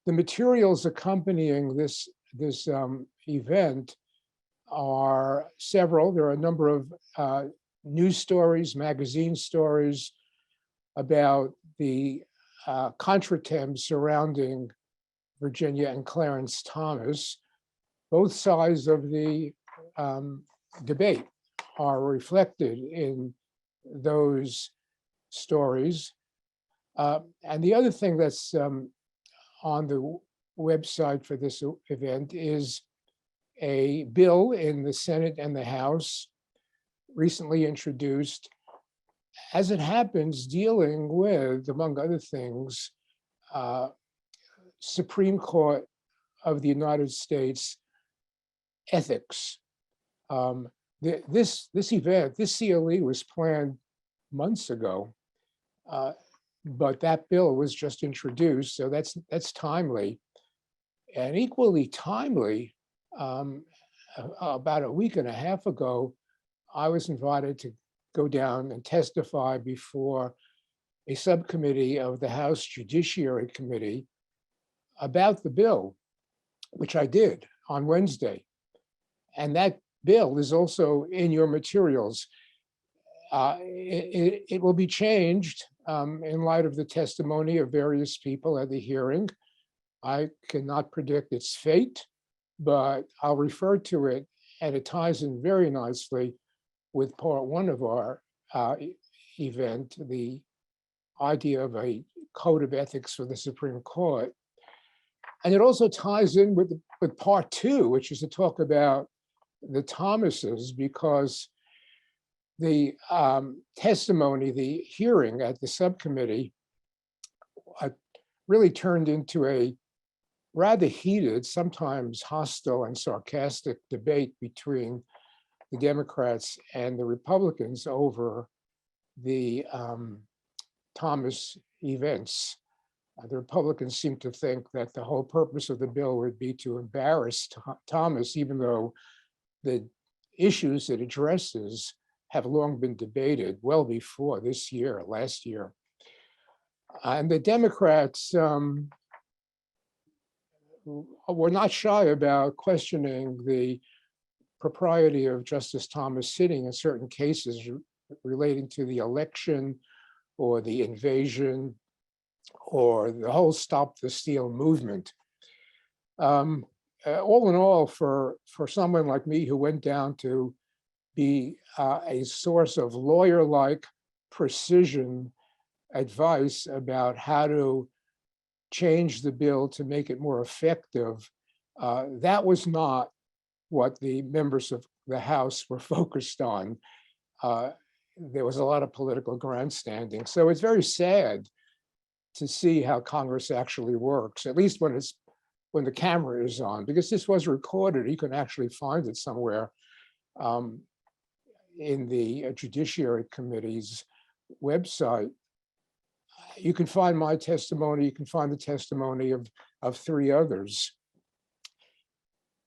The materials accompanying this event are several. There are a number of news stories, magazine stories about the contretemps surrounding Virginia and Clarence Thomas. Both sides of the debate are reflected in those stories. And the other thing that's on the website for this event is a bill in the Senate and the House recently introduced, as it happens, dealing with, among other things, Supreme Court of the United States ethics. This event, this CLE was planned months ago, but that bill was just introduced, so that's timely. And equally timely, about a week and a half ago, I was invited to go down and testify before a subcommittee of the House Judiciary Committee about the bill, which I did on Wednesday. And that bill is also in your materials. It will be changed in light of the testimony of various people at the hearing. I cannot predict its fate, but I'll refer to it, and it ties in very nicely with part one of our event, the idea of a code of ethics for the Supreme Court. And it also ties in with part two, which is to talk about the Thomases, because the testimony, the hearing at the subcommittee really turned into a rather heated, sometimes hostile and sarcastic debate between the Democrats and the Republicans over the Thomas events. The Republicans seem to think that the whole purpose of the bill would be to embarrass Thomas, even though the issues it addresses have long been debated well before this year, last year. And the Democrats were not shy about questioning the propriety of Justice Thomas sitting in certain cases relating to the election or the invasion or the whole Stop the Steal movement. All in all, for someone like me who went down to be a source of lawyer-like precision advice about how to change the bill to make it more effective, that was not what the members of the House were focused on. There was a lot of political grandstanding. So it's very sad to see how Congress actually works, at least when the camera is on, because this was recorded. You can actually find it somewhere in the Judiciary Committee's website. You can find my testimony, you can find the testimony of three others.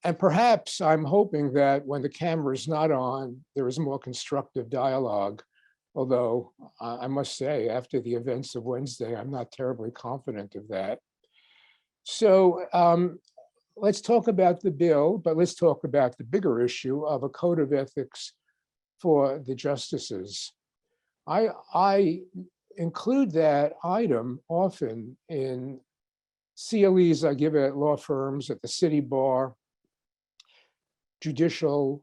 And perhaps I'm hoping that when the camera is not on, there is more constructive dialogue. Although I must say, after the events of Wednesday, I'm not terribly confident of that. So let's talk about the bill, but let's talk about the bigger issue of a code of ethics for the justices. I include that item often in CLEs I give at law firms, at the city bar, judicial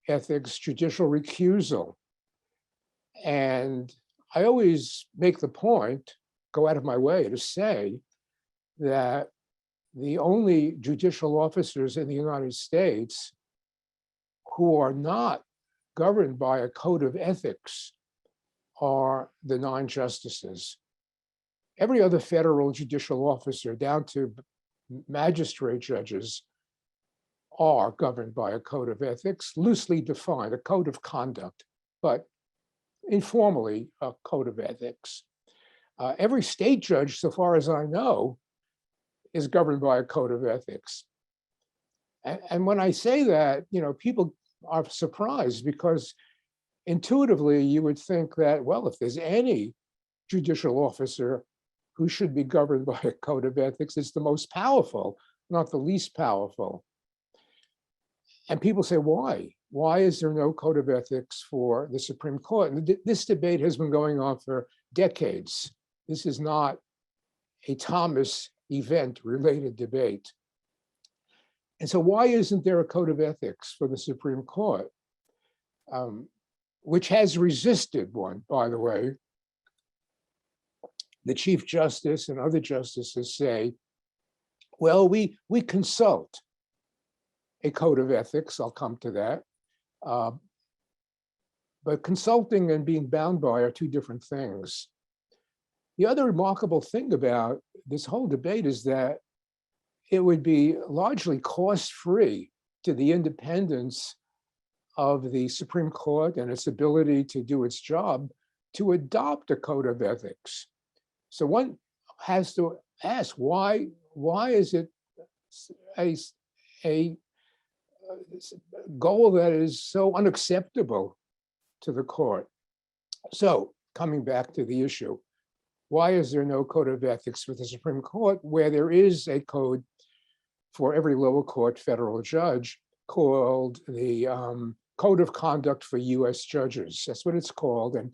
ethics, judicial recusal. And I always make the point, go out of my way to say that the only judicial officers in the United States who are not governed by a code of ethics are the 9 justices. Every other federal judicial officer, down to magistrate judges, are governed by a code of ethics, loosely defined, a code of conduct, but informally a code of ethics. Every state judge, so far as I know, is governed by a code of ethics. And when I say that, people are surprised, because intuitively you would think that, well, if there's any judicial officer who should be governed by a code of ethics. It's the most powerful, not the least powerful. And people say, why? Why is there no code of ethics for the Supreme Court? And this debate has been going on for decades. This is not a Thomas event-related debate. And so why isn't there a code of ethics for the Supreme Court, which has resisted one, by the way? The Chief Justice and other justices say, well, we consult a code of ethics. I'll come to that. But consulting and being bound by are two different things. The other remarkable thing about this whole debate is that it would be largely cost-free to the independence of the Supreme Court and its ability to do its job to adopt a code of ethics. So one has to ask, why is it a goal that is so unacceptable to the court? So coming back to the issue, why is there no code of ethics for the Supreme Court where there is a code for every lower court federal judge called the Code of Conduct for U.S. Judges? That's what it's called. And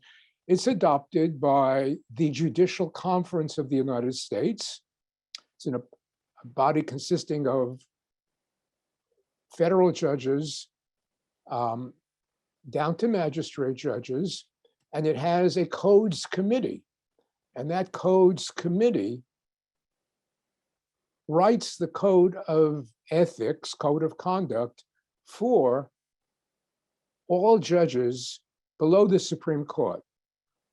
it's adopted by the Judicial Conference of the United States. It's in a body consisting of federal judges down to magistrate judges, and it has a codes committee. And that codes committee writes the code of ethics, code of conduct, for all judges below the Supreme Court,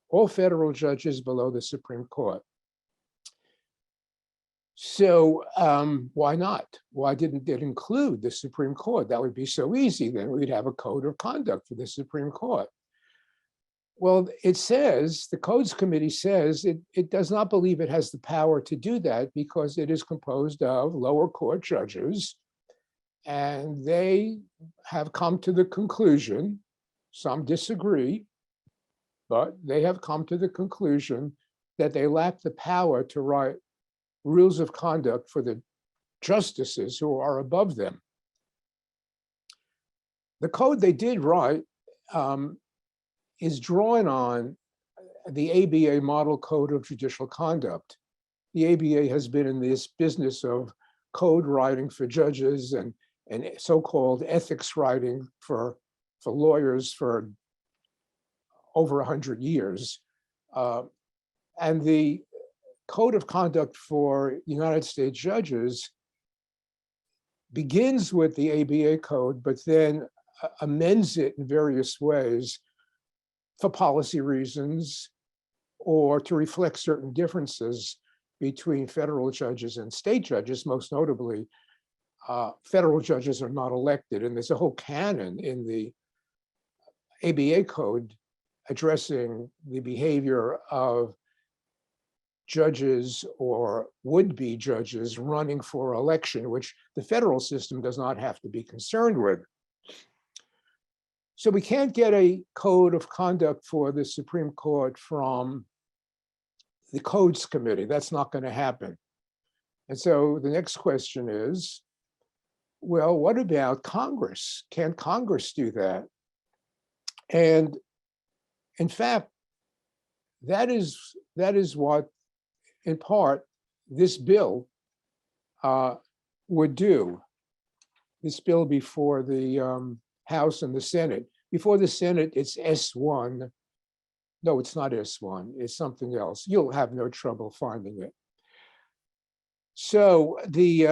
all federal judges below the Supreme Court. So why not? Why didn't it include the Supreme Court? That would be so easy. Then we'd have a code of conduct for the Supreme Court. Well, it says, the Codes Committee says it does not believe it has the power to do that because it is composed of lower court judges, and they have come to the conclusion, some disagree, but they have come to the conclusion that they lack the power to write rules of conduct for the justices who are above them. The code they did write is drawn on the ABA Model Code of Judicial Conduct. The ABA has been in this business of code writing for judges and so-called ethics writing for lawyers for over 100 years. And the Code of Conduct for United States judges begins with the ABA code, but then amends it in various ways for policy reasons or to reflect certain differences between federal judges and state judges. Most notably, federal judges are not elected, and there's a whole canon in the ABA code addressing the behavior of judges or would-be judges running for election, which the federal system does not have to be concerned with. So we can't get a code of conduct for the Supreme Court from the Codes Committee. That's not going to happen. And so the next question is, well, what about Congress? Can Congress do that? And in fact, that is what, in part, this bill would do. This bill before the House and the Senate. Before the Senate, it's S1. No, it's not S1. It's something else. You'll have no trouble finding it. So the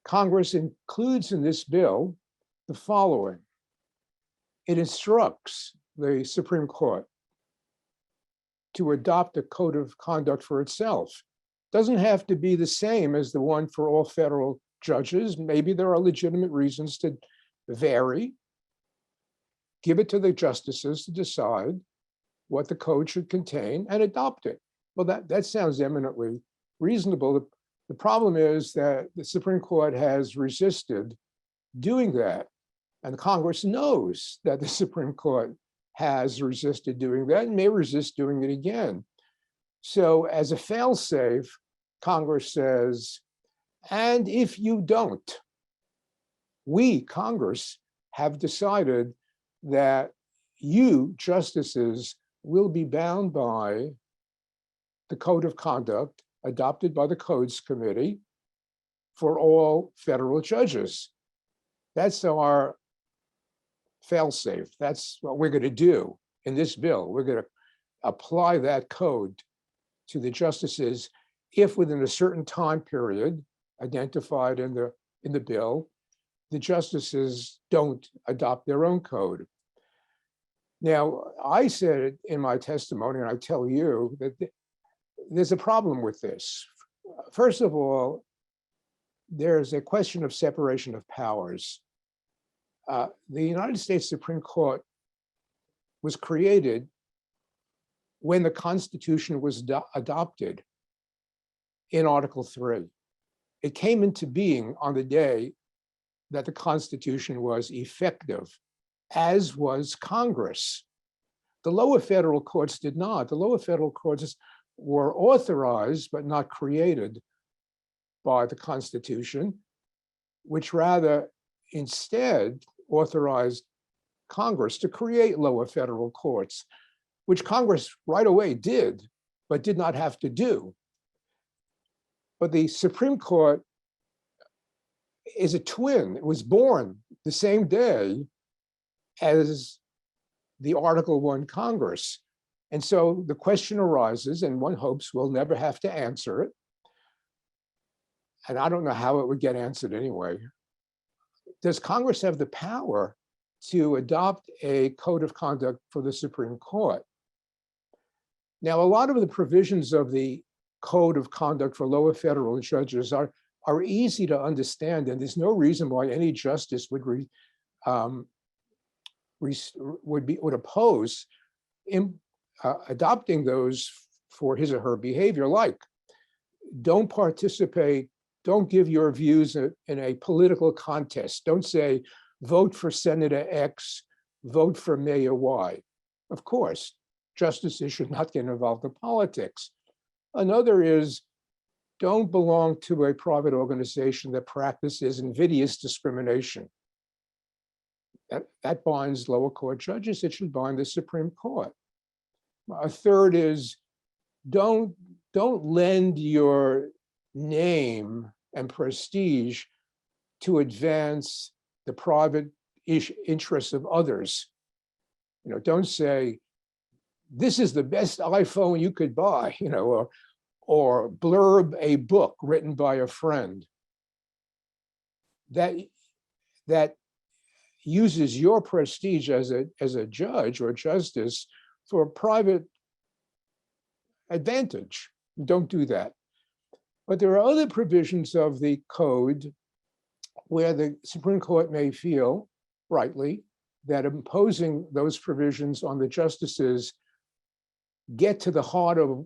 Congress includes in this bill the following. It instructs the Supreme Court to adopt a code of conduct for itself. Doesn't have to be the same as the one for all federal judges. Maybe there are legitimate reasons to vary. Give it to the justices to decide what the code should contain and adopt it. Well, that sounds eminently reasonable. The problem is that the Supreme Court has resisted doing that. And Congress knows that the Supreme Court has resisted doing that and may resist doing it again. So as a fail-safe, Congress says, and if you don't, we, Congress, have decided that you, justices, will be bound by the code of conduct adopted by the Codes Committee for all federal judges. That's our fail-safe. That's what we're going to do in this bill. We're going to apply that code to the justices if within a certain time period identified in the bill, the justices don't adopt their own code. Now, I said in my testimony, and I tell you that there's a problem with this. First of all, there's a question of separation of powers. The United States Supreme Court was created when the Constitution was adopted in Article 3. It came into being on the day that the Constitution was effective, as was Congress. The lower federal courts did not. The lower federal courts were authorized but not created by the Constitution, which rather instead authorized Congress to create lower federal courts, which Congress right away did, but did not have to do. But the Supreme Court is a twin. It was born the same day as the Article I Congress. And so the question arises, and one hopes we'll never have to answer it. And I don't know how it would get answered anyway. Does Congress have the power to adopt a code of conduct for the Supreme Court? Now, a lot of the provisions of the code of conduct for lower federal judges are easy to understand, and there's no reason why any justice would oppose adopting those for his or her behavior, like don't participate, don't give your views in a political contest. Don't say, vote for Senator X, vote for Mayor Y. Of course, justices should not get involved in politics. Another is, don't belong to a private organization that practices invidious discrimination. That binds lower court judges. It should bind the Supreme Court. A third is, don't lend your name and prestige to advance the private interests of others. Don't say, this is the best iPhone you could buy, or blurb a book written by a friend. That uses your prestige as a judge or justice for private advantage. Don't do that. But there are other provisions of the code where the Supreme Court may feel, rightly, that imposing those provisions on the justices get to the heart of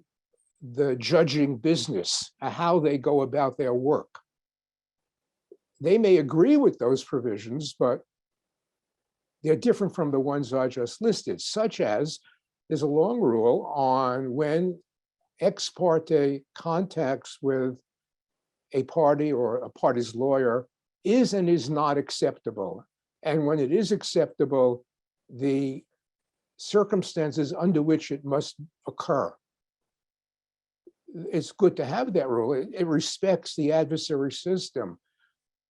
the judging business, how they go about their work. They may agree with those provisions, but they're different from the ones I just listed, such as there's a long rule on when ex parte contacts with a party or a party's lawyer is and is not acceptable. And when it is acceptable, the circumstances under which it must occur. It's good to have that rule. It respects the adversary system,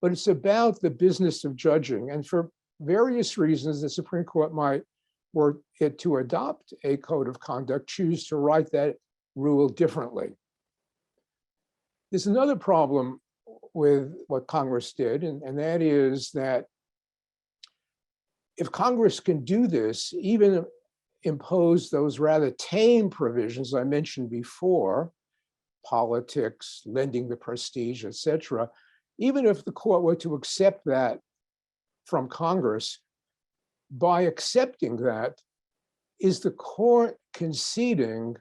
but it's about the business of judging. And for various reasons, the Supreme Court might, were it to adopt a code of conduct, choose to write that rule differently. There's another problem with what Congress did, and that is that if Congress can do this, even impose those rather tame provisions I mentioned before, politics, lending the prestige, etc., even if the court were to accept that from Congress, by accepting that, is the court conceding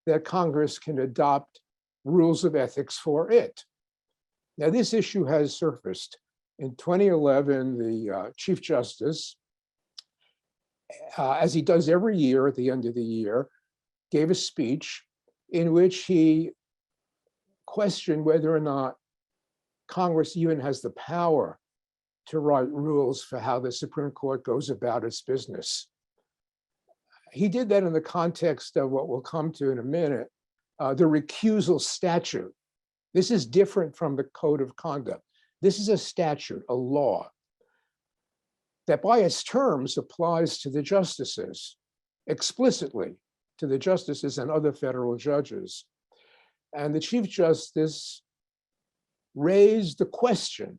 that Congress can adopt rules of ethics for it? Now, this issue has surfaced. In 2011, the Chief Justice, as he does every year at the end of the year, gave a speech in which he questioned whether or not Congress even has the power to write rules for how the Supreme Court goes about its business. He did that in the context of what we'll come to in a minute, the recusal statute. This is different from the code of conduct. This is a statute, a law, that by its terms applies to the justices, explicitly to the justices and other federal judges. And the Chief Justice raised the question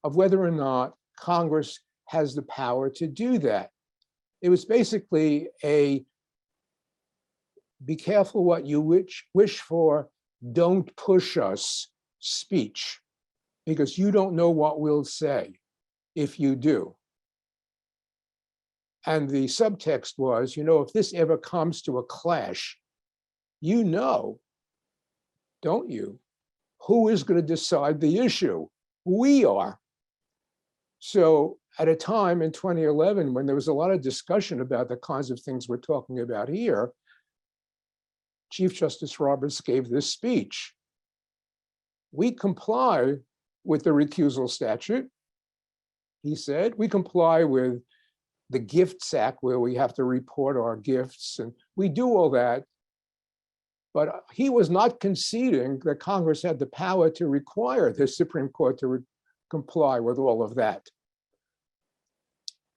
of whether or not Congress has the power to do that. It was basically a be careful what you wish for, don't push us speech, because you don't know what we'll say if you do. And the subtext was, if this ever comes to a clash, don't you, who is going to decide the issue? We are. So at a time in 2011, when there was a lot of discussion about the kinds of things we're talking about here, Chief Justice Roberts gave this speech. We comply with the recusal statute, he said. We comply with the Gifts Act, where we have to report our gifts, and we do all that. But he was not conceding that Congress had the power to require the Supreme Court to comply with all of that.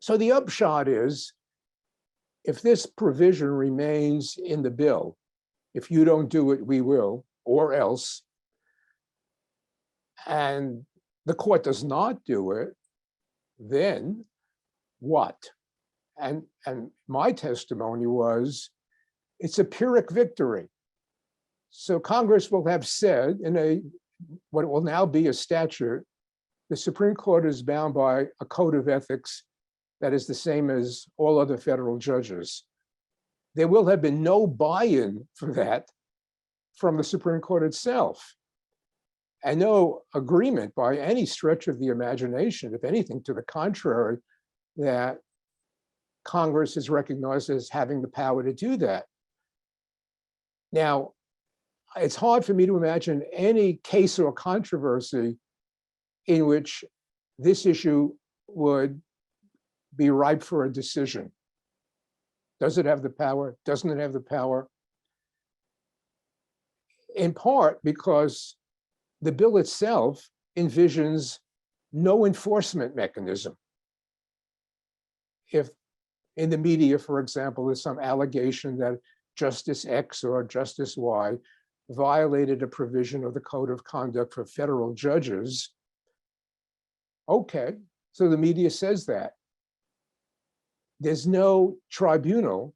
So the upshot is, if this provision remains in the bill, if you don't do it, we will, or else, and the court does not do it, then what? And my testimony was, it's a Pyrrhic victory. So Congress will have said in what will now be a statute, the Supreme Court is bound by a code of ethics that is the same as all other federal judges. There will have been no buy-in for that from the Supreme Court itself, and no agreement by any stretch of the imagination, if anything to the contrary, that Congress is recognized as having the power to do that. Now, it's hard for me to imagine any case or controversy in which this issue would be ripe for a decision. Does it have the power? Doesn't it have the power? In part because the bill itself envisions no enforcement mechanism. If in the media, for example, there's some allegation that Justice X or Justice Y violated a provision of the Code of Conduct for federal judges, okay, so the media says that. There's no tribunal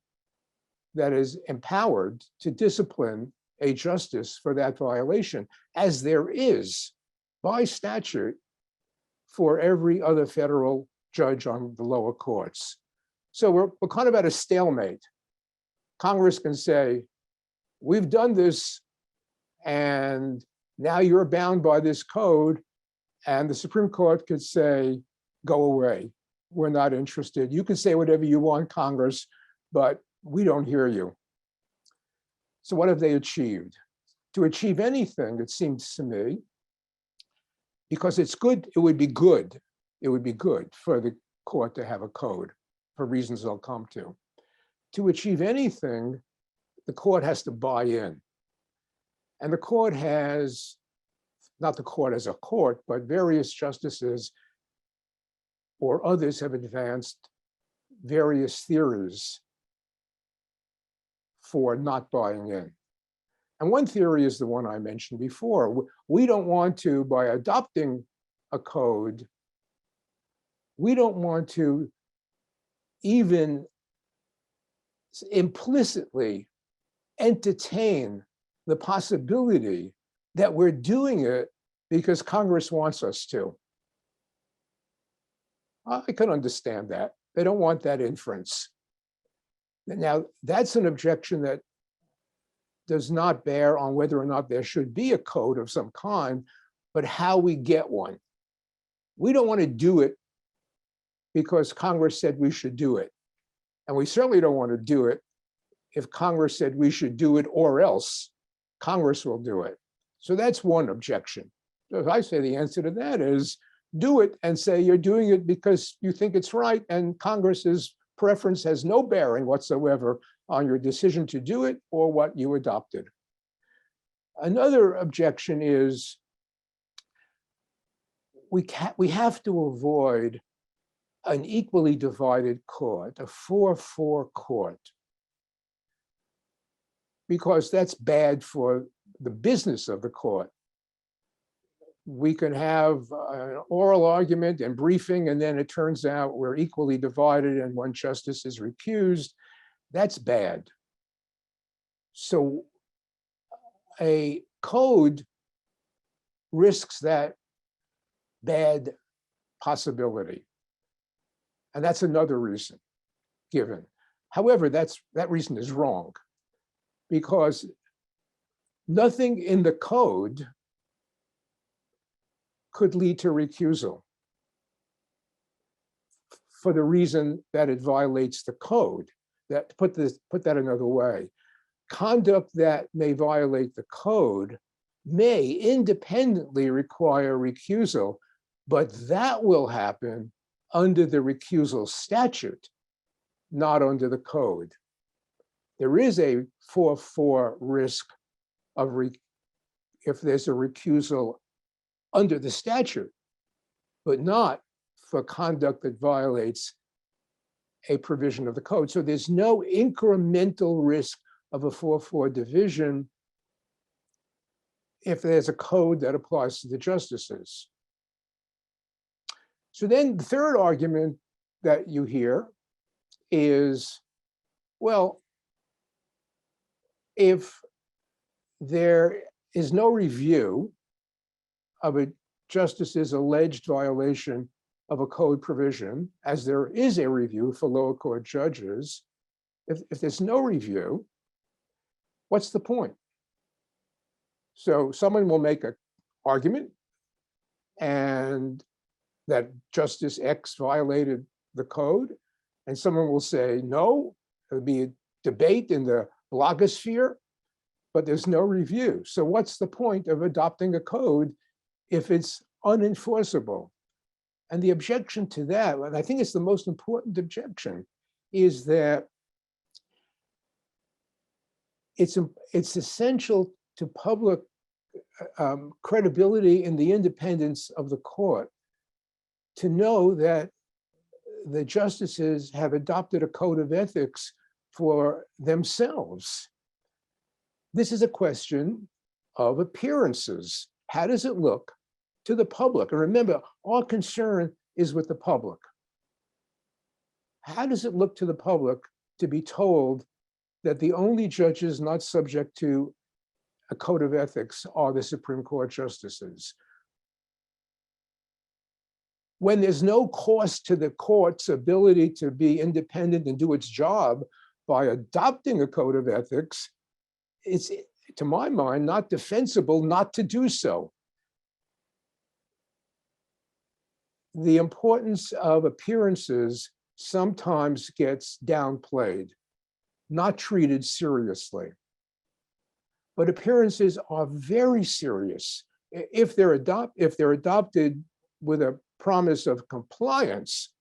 that is empowered to discipline a justice for that violation, as there is by statute for every other federal judge on the lower courts. So we're kind of at a stalemate. Congress can say, we've done this, and now you're bound by this code, and the Supreme Court could say, go away. We're not interested. You can say whatever you want, Congress, but we don't hear you. So what have they achieved? To achieve anything, it seems to me, because it's good, it would be good for the court to have a code for reasons I'll come to. To achieve anything, the court has to buy in. And the court has, not the court as a court, but various justices or others have advanced various theories for not buying in. And one theory is the one I mentioned before. We don't want to, by adopting a code, we don't want to even implicitly entertain the possibility that we're doing it because Congress wants us to. I can understand that. They don't want that inference. Now, that's an objection that does not bear on whether or not there should be a code of some kind, but how we get one. We don't want to do it because Congress said we should do it. And we certainly don't want to do it if Congress said we should do it or else, Congress will do it. So that's one objection. So I say the answer to that is do it and say you're doing it because you think it's right, and Congress's preference has no bearing whatsoever on your decision to do it or what you adopted. Another objection is we have to avoid an equally divided court, a 4-4 court, because that's bad for the business of the court. We can have an oral argument and briefing, and then it turns out we're equally divided and one justice is recused. That's bad. So a code risks that bad possibility. And that's another reason given. However, that reason is wrong, because nothing in the code could lead to recusal for the reason that it violates the code. That put that another way, conduct that may violate the code may independently require recusal, but that will happen under the recusal statute, not under the code. There is a 4-4 risk of if there's a recusal under the statute, but not for conduct that violates a provision of the code. So there's no incremental risk of a 4-4 division if there's a code that applies to the justices. So then the third argument that you hear is, well, if there is no review of a justice's alleged violation of a code provision, as there is a review for lower court judges, if there's no review, what's the point? So someone will make an argument and that Justice X violated the code, and someone will say, no, there'll be a debate in the blogosphere, but there's no review. So what's the point of adopting a code if it's unenforceable? And the objection to that, and I think it's the most important objection, is that it's essential to public credibility in the independence of the court to know that the justices have adopted a code of ethics for themselves. This is a question of appearances. How does it look to the public? And remember, our concern is with the public. How does it look to the public to be told that the only judges not subject to a code of ethics are the Supreme Court justices? When there's no cost to the court's ability to be independent and do its job by adopting a code of ethics, it's, to my mind, not defensible not to do so. The importance of appearances sometimes gets downplayed, not treated seriously. But appearances are very serious. If they're adopted with a promise of compliance,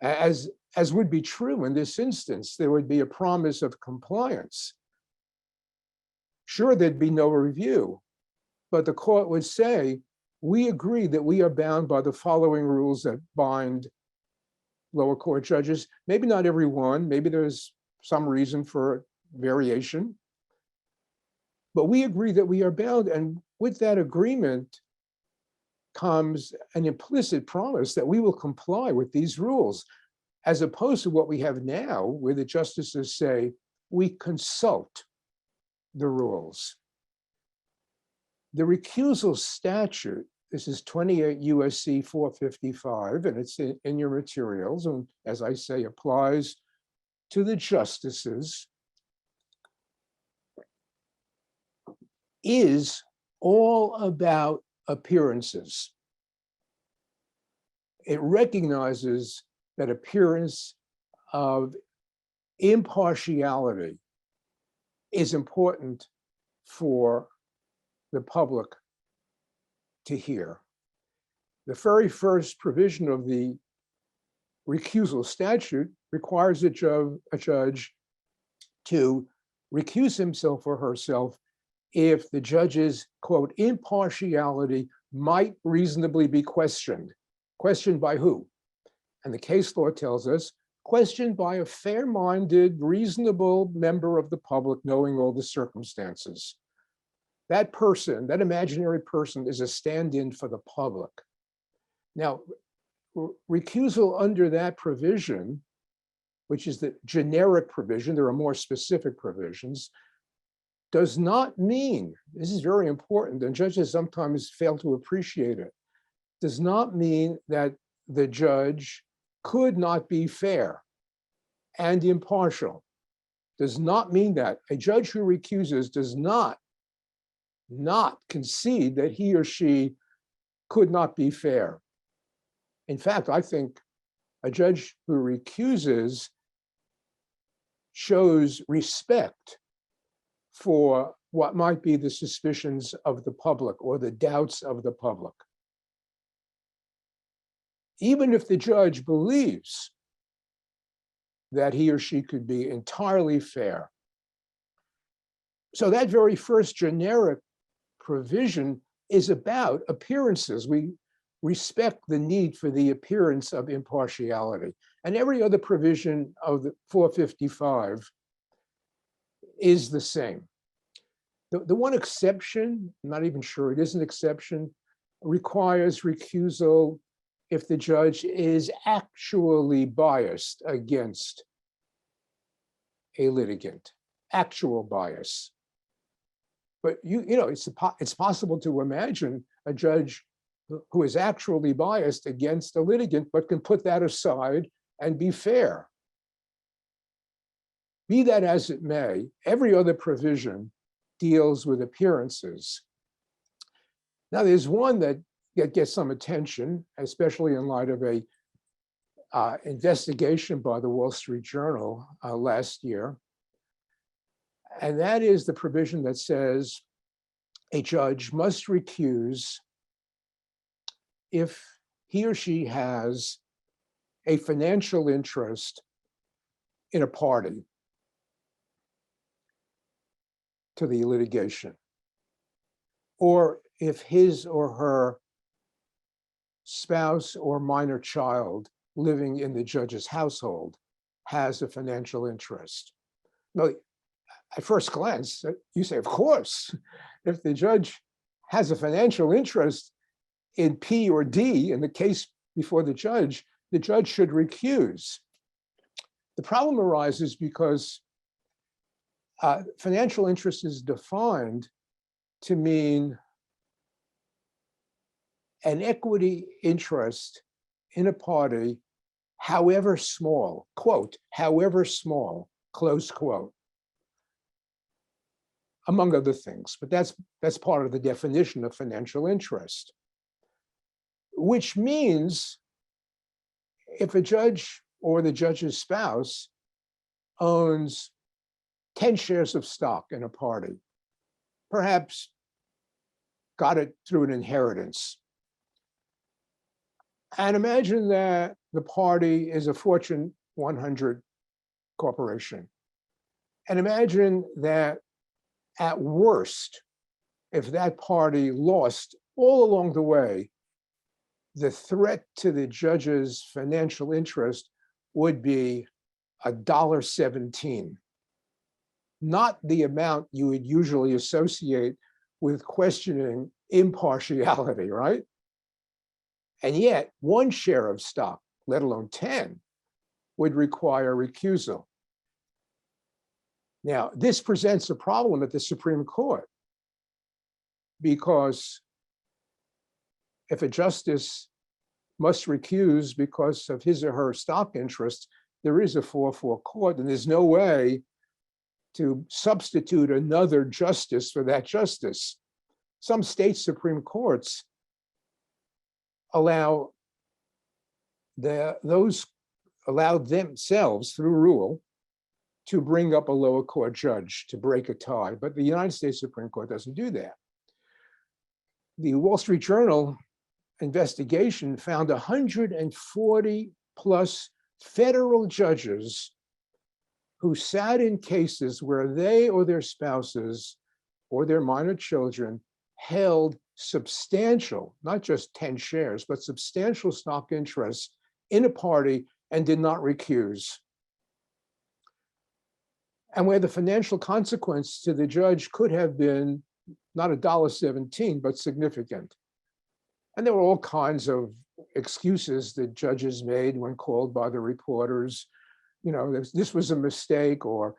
as would be true in this instance, there would be a promise of compliance. Sure, there'd be no review, but the court would say, we agree that we are bound by the following rules that bind lower court judges. Maybe not every one, maybe there's some reason for variation, but we agree that we are bound. And with that agreement comes an implicit promise that we will comply with these rules, as opposed to what we have now, where the justices say, we consult the rules. The recusal statute, this is 28 U.S.C. 455, and it's in your materials, and as I say, applies to the justices, is all about appearances. It recognizes that appearance of impartiality is important for the public to hear. The very first provision of the recusal statute requires a judge to recuse himself or herself if the judge's, quote, impartiality might reasonably be questioned. Questioned by who? And the case law tells us, questioned by a fair-minded, reasonable member of the public knowing all the circumstances. That person, that imaginary person, is a stand-in for the public. Now, recusal under that provision, which is the generic provision, there are more specific provisions, does not mean, this is very important, and judges sometimes fail to appreciate it, does not mean that the judge could not be fair and impartial. Does not mean that. A judge who recuses does not concede that he or she could not be fair. In fact, I think a judge who recuses shows respect for what might be the suspicions of the public or the doubts of the public. Even if the judge believes that he or she could be entirely fair. So that very first generic provision is about appearances. We respect the need for the appearance of impartiality. And every other provision of the 455 is the same. The one exception, I'm not even sure it is an exception, requires recusal if the judge is actually biased against a litigant, actual bias. But you know, it's possible to imagine a judge who is actually biased against a litigant, but can put that aside and be fair. Be that as it may, every other provision deals with appearances. Now, there's one that gets some attention, especially in light of a investigation by the Wall Street Journal last year. And that is the provision that says a judge must recuse if he or she has a financial interest in a party to the litigation, or if his or her spouse or minor child living in the judge's household has a financial interest. Now, at first glance, you say, of course, if the judge has a financial interest in P or D in the case before the judge should recuse. The problem arises because financial interest is defined to mean an equity interest in a party, however small, quote, however small, close quote, among other things. But that's part of the definition of financial interest, which means if a judge or the judge's spouse owns 10 shares of stock in a party, perhaps got it through an inheritance. And imagine that the party is a Fortune 100 corporation. And imagine that at worst, if that party lost all along the way, the threat to the judge's financial interest would be $1.17. Not the amount you would usually associate with questioning impartiality, right? And yet, one share of stock, let alone 10, would require recusal. Now, this presents a problem at the Supreme Court, because if a justice must recuse because of his or her stock interest, there is a 4-4 court, and there's no way to substitute another justice for that justice. Some state Supreme Courts allow themselves through rule to bring up a lower court judge to break a tie, but the United States Supreme Court doesn't do that. The Wall Street Journal investigation found 140 plus federal judges who sat in cases where they or their spouses or their minor children held substantial, not just 10 shares, but substantial stock interests in a party and did not recuse. And where the financial consequence to the judge could have been not $1.17, but significant. And there were all kinds of excuses that judges made when called by the reporters. You know, this was a mistake, or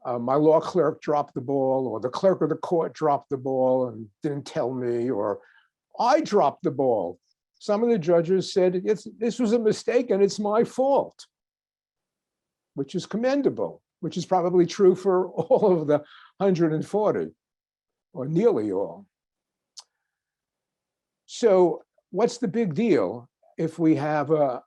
my law clerk dropped the ball, or the clerk of the court dropped the ball and didn't tell me, or I dropped the ball. Some of the judges said, this was a mistake and it's my fault, which is commendable, which is probably true for all of the 140, or nearly all. So what's the big deal if we have a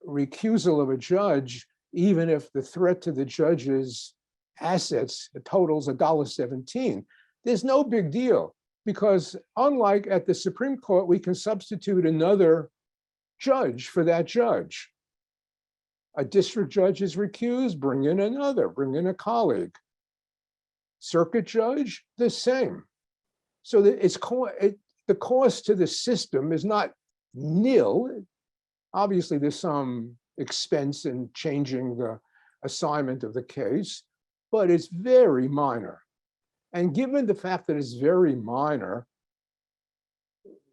recusal of a judge, even if the threat to the judge's assets totals $1.17? There's no big deal, because unlike at the Supreme Court, we can substitute another judge for that judge. A district judge is recused, bring in another, bring in a colleague. Circuit judge, the same. So that the cost to the system is not nil. Obviously, there's some expense in changing the assignment of the case, but it's very minor. And given the fact that it's very minor,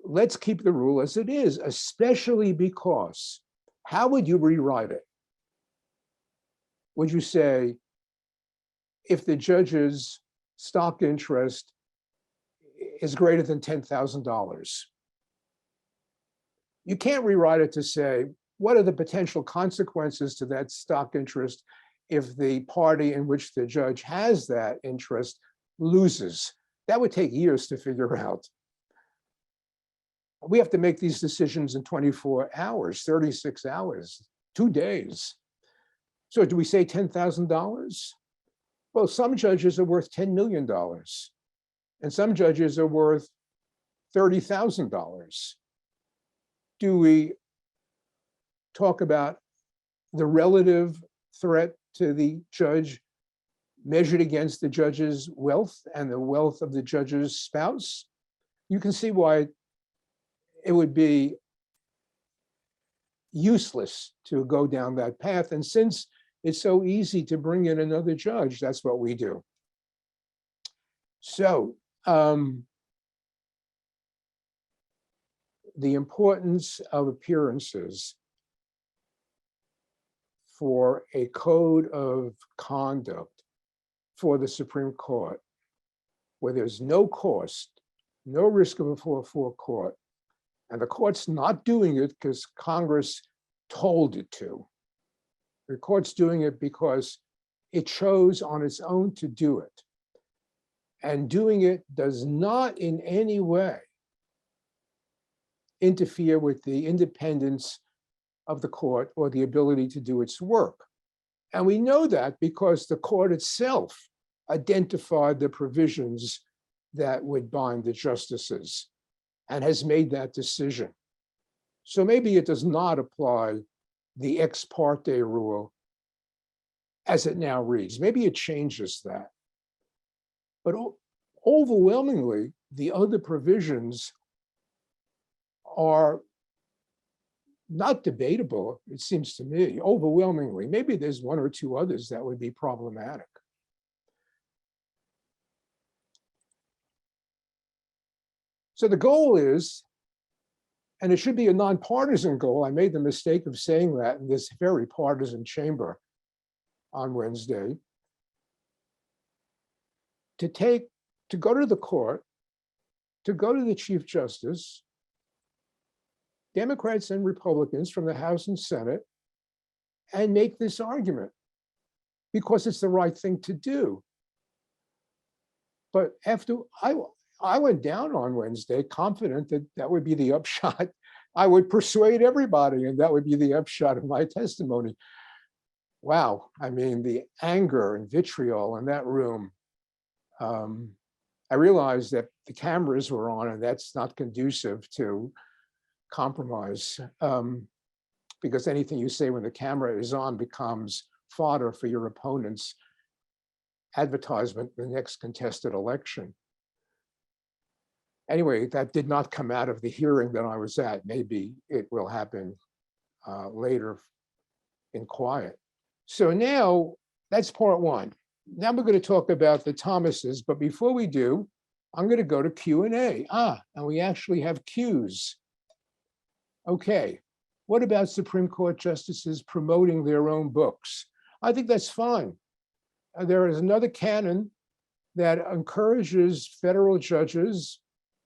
let's keep the rule as it is, especially because how would you rewrite it? Would you say, if the judge's stock interest is greater than $10,000, you can't rewrite it to say, what are the potential consequences to that stock interest if the party in which the judge has that interest loses? That would take years to figure out. We have to make these decisions in 24 hours, 36 hours, 2 days. So do we say $10,000? Well, some judges are worth $10 million, and some judges are worth $30,000. Do we talk about the relative threat to the judge measured against the judge's wealth and the wealth of the judge's spouse? You can see why it would be useless to go down that path. And since it's so easy to bring in another judge, that's what we do. So the importance of appearances for a code of conduct for the Supreme Court, where there's no cost, no risk of a 4-4 court, and the court's not doing it because Congress told it to. The court's doing it because it chose on its own to do it. And doing it does not in any way interfere with the independence of the court or the ability to do its work. And we know that because the court itself identified the provisions that would bind the justices and has made that decision. So maybe it does not apply the ex parte rule as it now reads. Maybe it changes that. But overwhelmingly, the other provisions are not debatable, it seems to me, overwhelmingly. Maybe there's 1 or 2 others that would be problematic. So the goal is, and it should be a nonpartisan goal. I made the mistake of saying that in this very partisan chamber on Wednesday, to go to the court, to go to the Chief Justice, Democrats and Republicans from the House and Senate, and make this argument because it's the right thing to do. But after I went down on Wednesday confident that that would be the upshot. I would persuade everybody, and that would be the upshot of my testimony. wow, I mean, the anger and vitriol in that room. I realized that the cameras were on, and that's not conducive to compromise, because anything you say when the camera is on becomes fodder for your opponent's advertisement in the next contested election. Anyway, that did not come out of the hearing that I was at. Maybe it will happen later in quiet. So now that's part one. Now we're going to talk about the Thomases, but before we do, I'm going to go to Q&A. And we actually have Q's. Okay, what about Supreme Court justices promoting their own books? I think that's fine. There is another canon that encourages federal judges,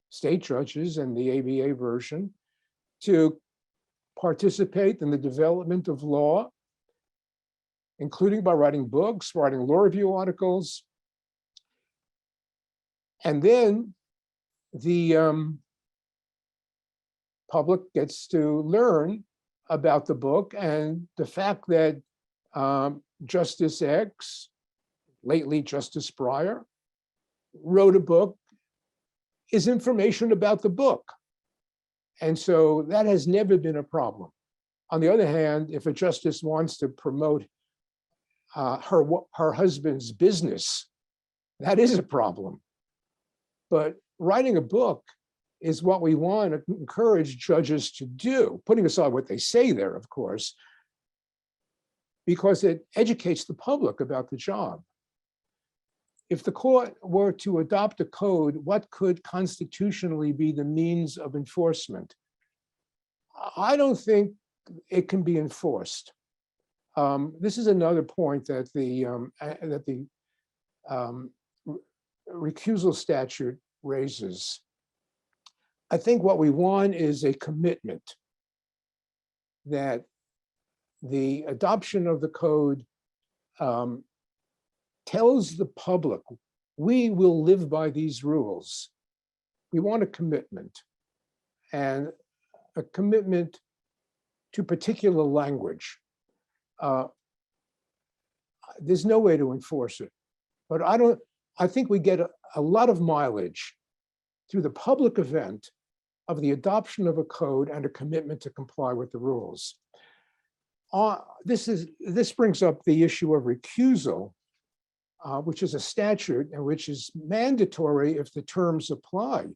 state judges, and the ABA version to participate in the development of law, including by writing books, writing law review articles. And then the public gets to learn about the book, and the fact that Justice X, lately Justice Breyer, wrote a book is information about the book. And so that has never been a problem. On the other hand, if a justice wants to promote her husband's business, that is a problem. But writing a book is what we want to encourage judges to do, putting aside what they say there, of course, because it educates the public about the job. If the court were to adopt a code, what could constitutionally be the means of enforcement? I don't think it can be enforced. This is another point that the recusal statute raises. I think what we want is a commitment that the adoption of the code tells the public, we will live by these rules. We want a commitment, and a commitment to particular language. There's no way to enforce it, but I think we get a lot of mileage through the public event of the adoption of a code and a commitment to comply with the rules. This brings up the issue of recusal, which is a statute and which is mandatory if the terms apply.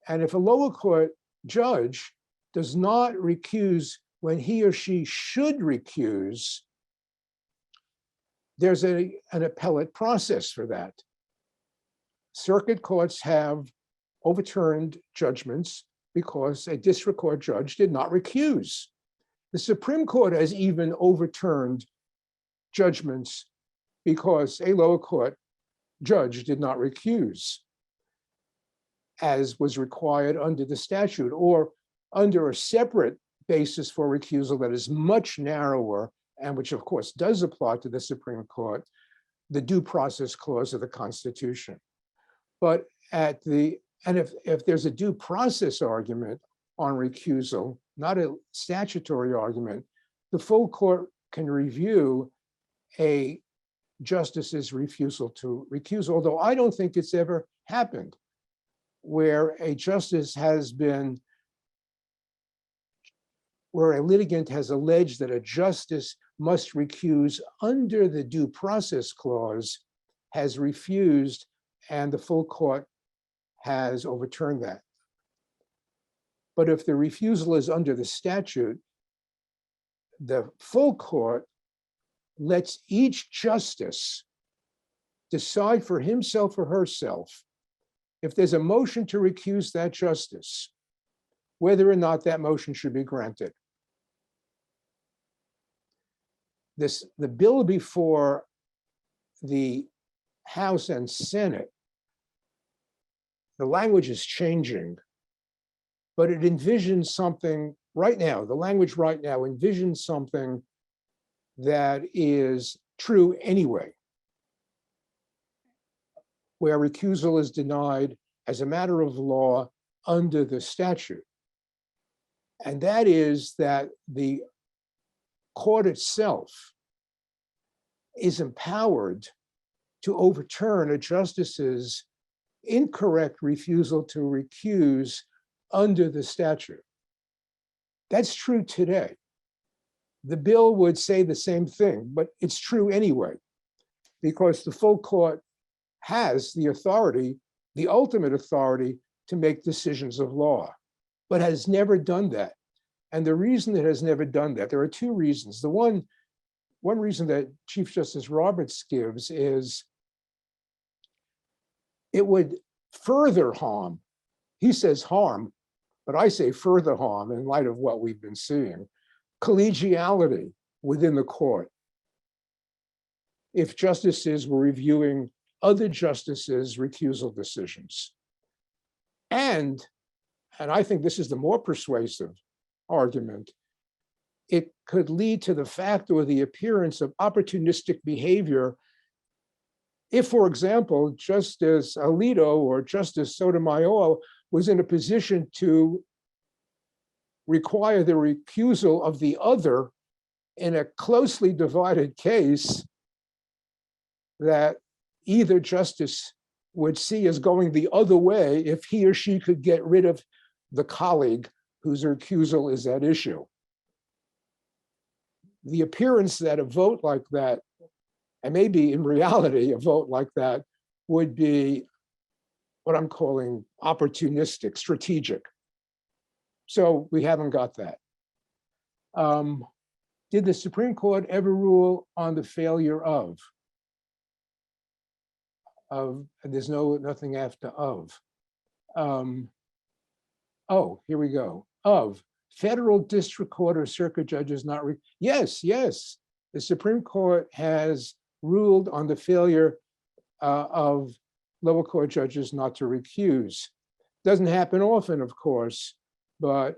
And if a lower court judge does not recuse when he or she should recuse, there's an appellate process for that. Circuit courts have overturned judgments because a district court judge did not recuse. The Supreme Court has even overturned judgments because a lower court judge did not recuse, as was required under the statute, or under a separate basis for recusal that is much narrower, and which of course does apply to the Supreme Court, the due process clause of the Constitution. But if there's a due process argument on recusal, not a statutory argument, the full court can review a justice's refusal to recuse, although I don't think it's ever happened where a justice has been, where a litigant has alleged that a justice must recuse under the due process clause, has refused, and the full court has overturned that. But if the refusal is under the statute, the full court lets each justice decide for himself or herself, if there's a motion to recuse that justice, whether or not that motion should be granted. The bill before the House and Senate, the language is changing, but it envisions something right now, the language right now envisions something that is true anyway, where recusal is denied as a matter of law under the statute. And that is that the court itself is empowered to overturn a justice's incorrect refusal to recuse under the statute. That's true today. The bill would say the same thing, but it's true anyway, because the full court has the authority, the ultimate authority, to make decisions of law, but has never done that. And the reason it has never done that, there are two reasons. The one reason that Chief Justice Roberts gives is it would further harm. He says harm, but I say further harm in light of what we've been seeing. Collegiality within the court. If justices were reviewing other justices' recusal decisions. And I think this is the more persuasive argument, it could lead to the fact or the appearance of opportunistic behavior if, for example, Justice Alito or Justice Sotomayor was in a position to require the recusal of the other in a closely divided case that either justice would see as going the other way if he or she could get rid of the colleague whose recusal is at issue. The appearance that a vote like that, and maybe in reality a vote like that, would be what I'm calling opportunistic, strategic. So we haven't got that. Did the Supreme Court ever rule on the failure of? There's nothing after of. Oh, here we go. Of federal district court or circuit judges not, yes, the Supreme Court has ruled on the failure of lower court judges not to recuse. Doesn't happen often, of course, but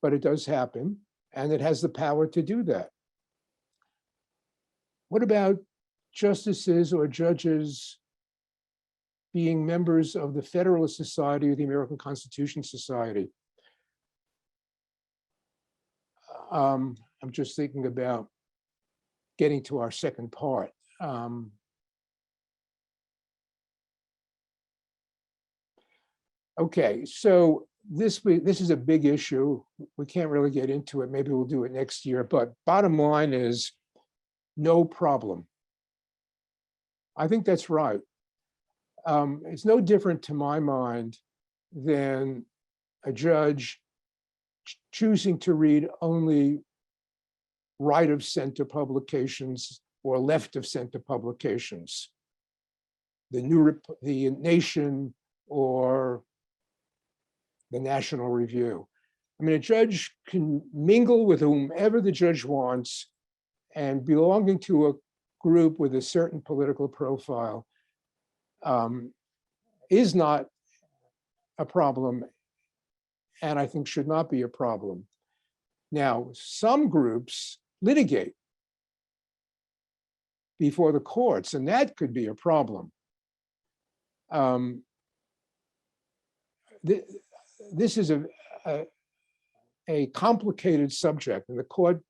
it does happen, and it has the power to do that. What about justices or judges being members of the Federalist Society or the American Constitution Society? I'm just thinking about getting to our second part. Okay, so this is a big issue. We can't really get into it. Maybe we'll do it next year, but bottom line is no problem. I think that's right. It's no different to my mind than a judge choosing to read only right of center publications or left of center publications, the Nation or the National Review. I mean, a judge can mingle with whomever the judge wants, and belonging to a group with a certain political profile is not a problem, and I think should not be a problem. Now, some groups litigate before the courts, and that could be a problem. This is a complicated subject, and the court,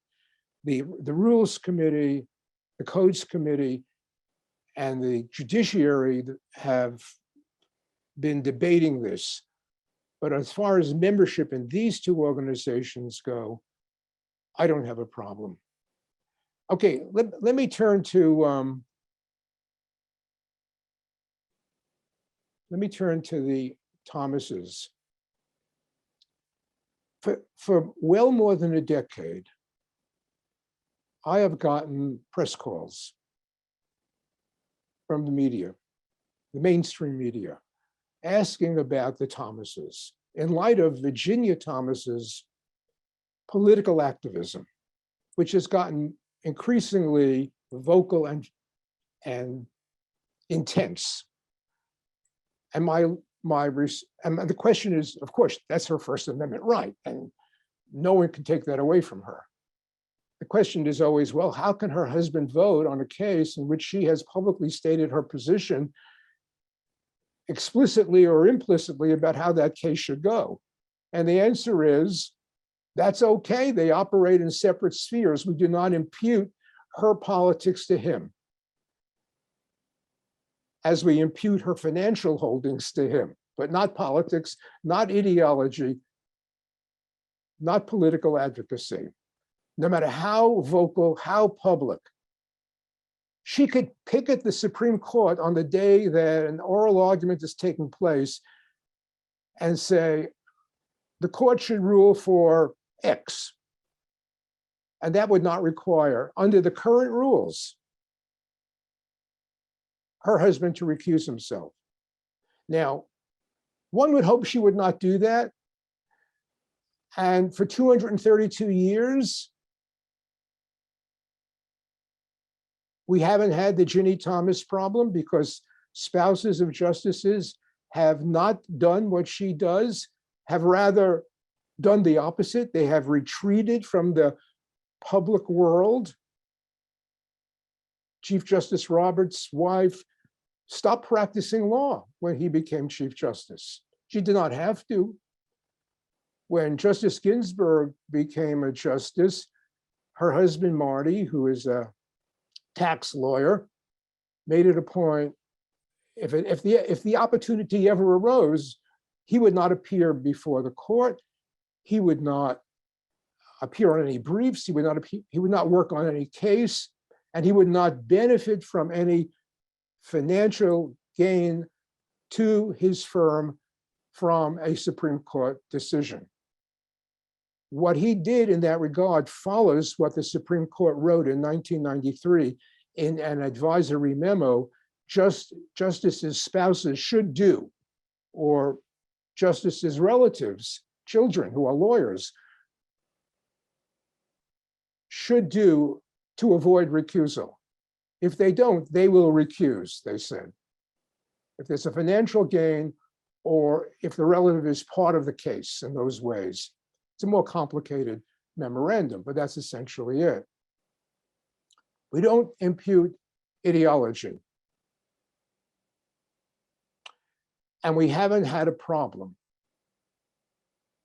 the Rules Committee, the Codes Committee, and the Judiciary have been debating this. But as far as membership in these two organizations go, I don't have a problem. Okay, let me turn to the Thomases. For well more than a decade, I have gotten press calls from the media, the mainstream media, asking about the Thomases in light of Virginia Thomas's political activism, which has gotten increasingly vocal and intense. And the question is, of course, that's her First Amendment right, and no one can take that away from her. The question is always, well, how can her husband vote on a case in which she has publicly stated her position explicitly or implicitly about how that case should go? And the answer is, that's okay. They operate in separate spheres. We do not impute her politics to him, as we impute her financial holdings to him, but not politics, not ideology, not political advocacy. No matter how vocal, how public, she could pick at the Supreme Court on the day that an oral argument is taking place and say, the court should rule for X. And that would not require, under the current rules, her husband to recuse himself. Now, one would hope she would not do that. And for 232 years, we haven't had the Ginny Thomas problem because spouses of justices have not done what she does, have rather done the opposite. They have retreated from the public world. Chief Justice Roberts' wife stopped practicing law when he became Chief Justice. She did not have to. When Justice Ginsburg became a justice, her husband, Marty, who is a tax lawyer, made it a point, if the opportunity ever arose, he would not appear before the court. He would not appear on any briefs. He would not work on any case, and he would not benefit from any financial gain to his firm from a Supreme Court decision. What he did in that regard follows what the Supreme Court wrote in 1993 in an advisory memo, justices' spouses should do, or justices' relatives, children who are lawyers, should do to avoid recusal. If they don't, they will recuse, they said. If there's a financial gain, or if the relative is part of the case in those ways. It's a more complicated memorandum, but that's essentially it. We don't impute ideology. And we haven't had a problem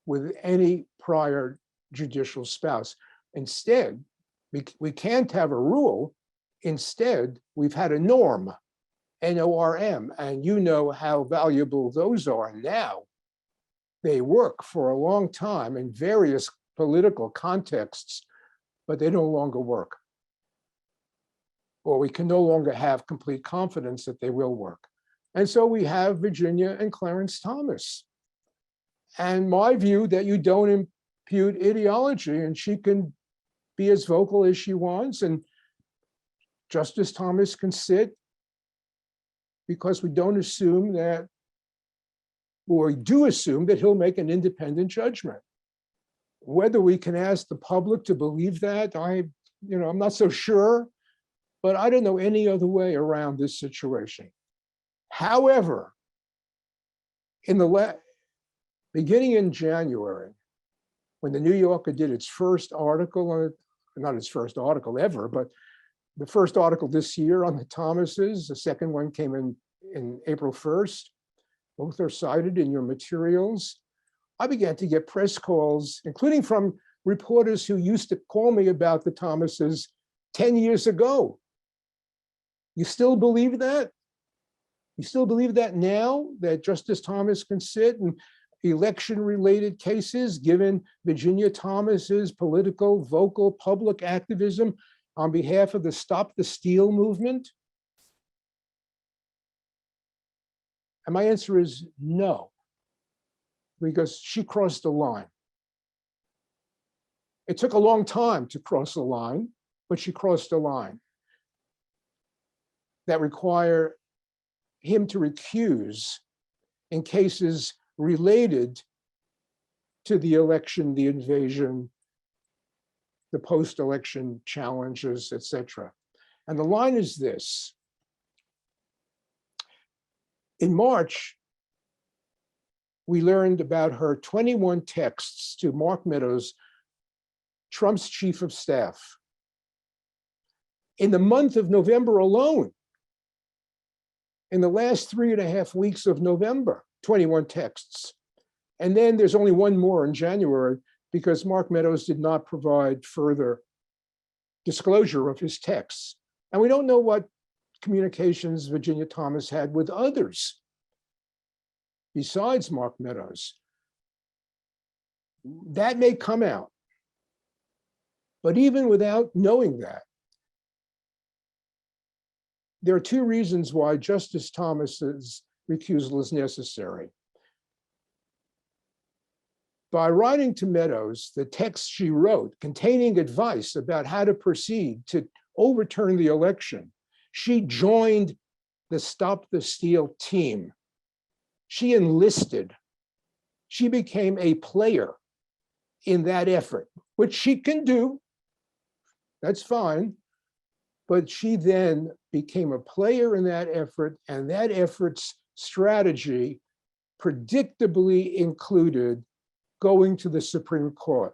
with any prior judicial spouse. Instead, we can't have a rule. Instead, we've had a norm, N-O-R-M, and you know how valuable those are now. They work for a long time in various political contexts, but they no longer work. Or we can no longer have complete confidence that they will work. And so we have Virginia and Clarence Thomas. And my view that you don't impute ideology, and she can be as vocal as she wants, and Justice Thomas can sit, because we don't assume that, or we do assume that he'll make an independent judgment. Whether we can ask the public to believe that, I'm not so sure, but I don't know any other way around this situation. However, in the beginning in January, when the New Yorker did its first article on it, not its first article ever, but the first article this year on the Thomases, the second one came in April 1st. Both are cited in your materials. I began to get press calls, including from reporters who used to call me about the Thomases 10 years ago. You still believe that? You still believe that now, that Justice Thomas can sit in election-related cases, given Virginia Thomas's political, vocal, public activism on behalf of the Stop the Steal movement? And my answer is no, because she crossed the line. It took a long time to cross the line, but she crossed the line that require him to recuse in cases related to the election, the invasion, the post-election challenges, etc. And the line is this. In March, we learned about her 21 texts to Mark Meadows, Trump's chief of staff. In the month of November alone, in the last 3.5 weeks of November, 21 texts. And then there's only one more in January, because Mark Meadows did not provide further disclosure of his texts. And we don't know what communications Virginia Thomas had with others besides Mark Meadows. That may come out. But even without knowing that, there are two reasons why Justice Thomas's recusal is necessary. By writing to Meadows the text she wrote containing advice about how to proceed to overturn the election, she joined the Stop the Steal team. She enlisted. She became a player in that effort, which she can do. That's fine. But she then became a player in that effort, and that effort's strategy predictably included going to the Supreme Court.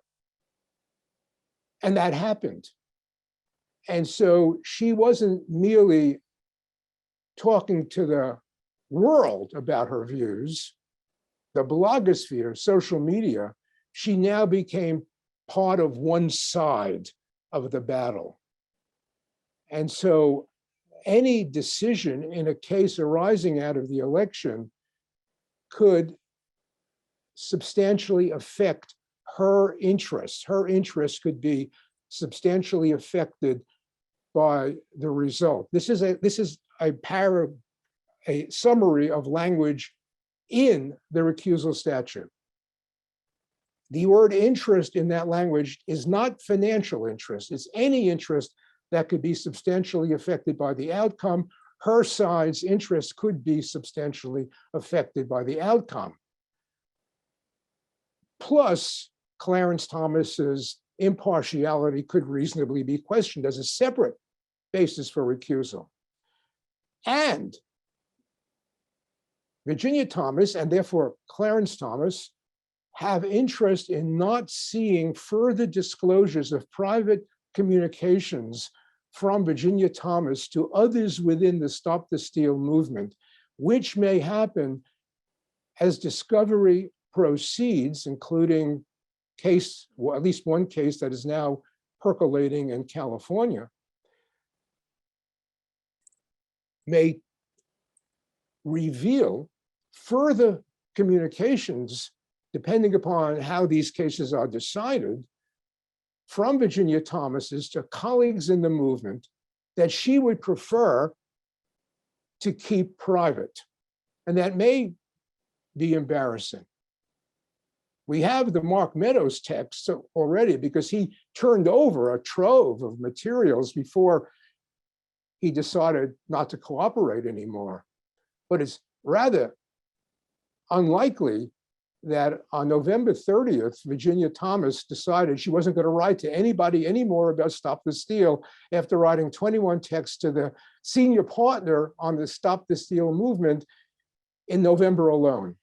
And that happened. And so she wasn't merely talking to the world about her views, the blogosphere, social media. She now became part of one side of the battle. And so any decision in a case arising out of the election could substantially affect her interests. Her interests could be substantially affected by the result. This is a summary of language in the recusal statute. The word interest in that language is not financial interest. It's any interest that could be substantially affected by the outcome. Her side's interest could be substantially affected by the outcome. Plus, Clarence Thomas's impartiality could reasonably be questioned as a separate basis for recusal. And Virginia Thomas, and therefore Clarence Thomas, have interest in not seeing further disclosures of private communications from Virginia Thomas to others within the Stop the Steal movement, which may happen as discovery proceeds, including case, well, at least one case that is now percolating in California, may reveal further communications, depending upon how these cases are decided, from Virginia Thomas's to colleagues in the movement that she would prefer to keep private. And that may be embarrassing. We have the Mark Meadows text already because he turned over a trove of materials before he decided not to cooperate anymore. But it's rather unlikely that on November 30th, Virginia Thomas decided she wasn't going to write to anybody anymore about Stop the Steal after writing 21 texts to the senior partner on the Stop the Steal movement in November alone.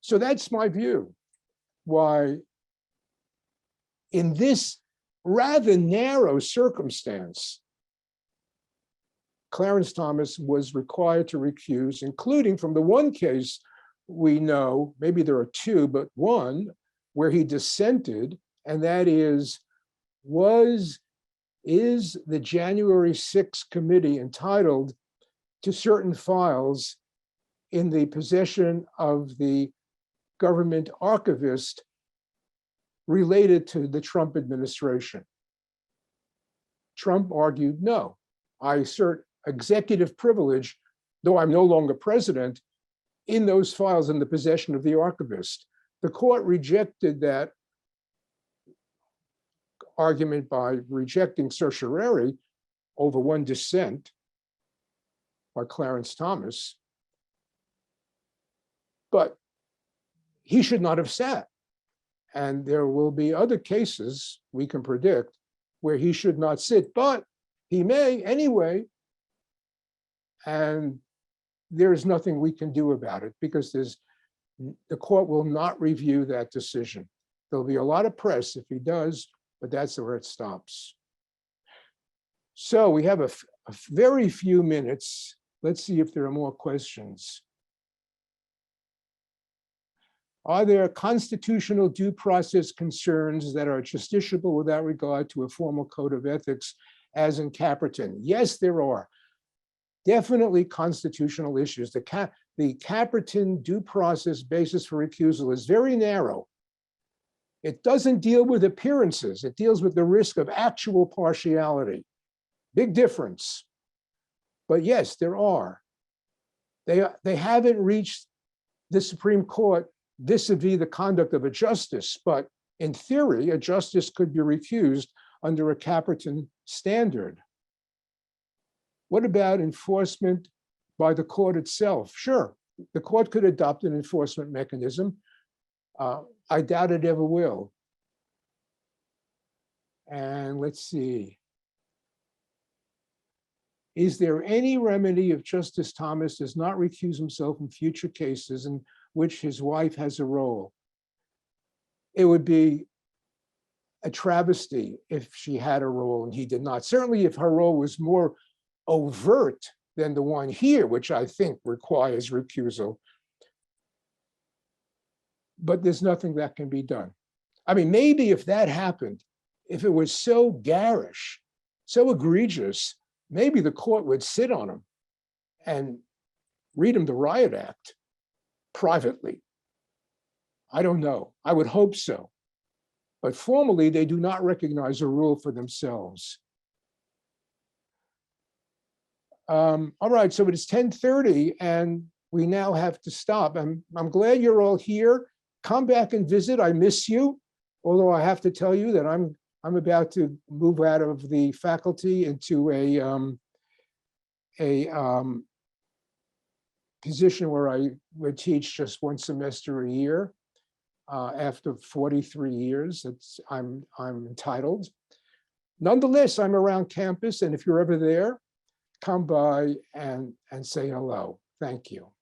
So that's my view, why in this rather narrow circumstance, Clarence Thomas was required to recuse, including from the one case we know, maybe there are two, but one where he dissented, and that is the January 6th committee entitled to certain files in the possession of the government archivist related to the Trump administration? Trump argued, no, I assert executive privilege, though I'm no longer president, in those files in the possession of the archivist. The court rejected that argument by rejecting certiorari over one dissent by Clarence Thomas, but he should not have sat. And there will be other cases we can predict where he should not sit, but he may anyway. And there's nothing we can do about it because the court will not review that decision. There'll be a lot of press if he does, but that's where it stops. So we have a very few minutes. Let's see if there are more questions. Are there constitutional due process concerns that are justiciable without regard to a formal code of ethics, as in Caperton? Yes, there are. Definitely constitutional issues. The Caperton due process basis for recusal is very narrow. It doesn't deal with appearances. It deals with the risk of actual partiality. Big difference. But yes, there are. They haven't reached the Supreme Court vis-a-vis the conduct of a justice, but in theory, a justice could be recused under a Caperton standard. What about enforcement by the court itself? Sure, the court could adopt an enforcement mechanism. I doubt it ever will. And let's see. Is there any remedy if Justice Thomas does not recuse himself in future cases in which his wife has a role? It would be a travesty if she had a role and he did not. Certainly if her role was more overt than the one here, which I think requires recusal. But there's nothing that can be done. I mean, maybe if that happened, if it was so garish, so egregious, maybe the court would sit on him and read him the Riot Act privately. I don't know. I would hope so. But formally, they do not recognize a rule for themselves. All right, so it is 10:30 and we now have to stop. I'm glad you're all here. Come back and visit. I miss you. Although I have to tell you that I'm about to move out of the faculty into a position where I would teach just one semester a year. After 43 years, I'm entitled. Nonetheless, I'm around campus, and if you're ever there, come by and say hello. Thank you.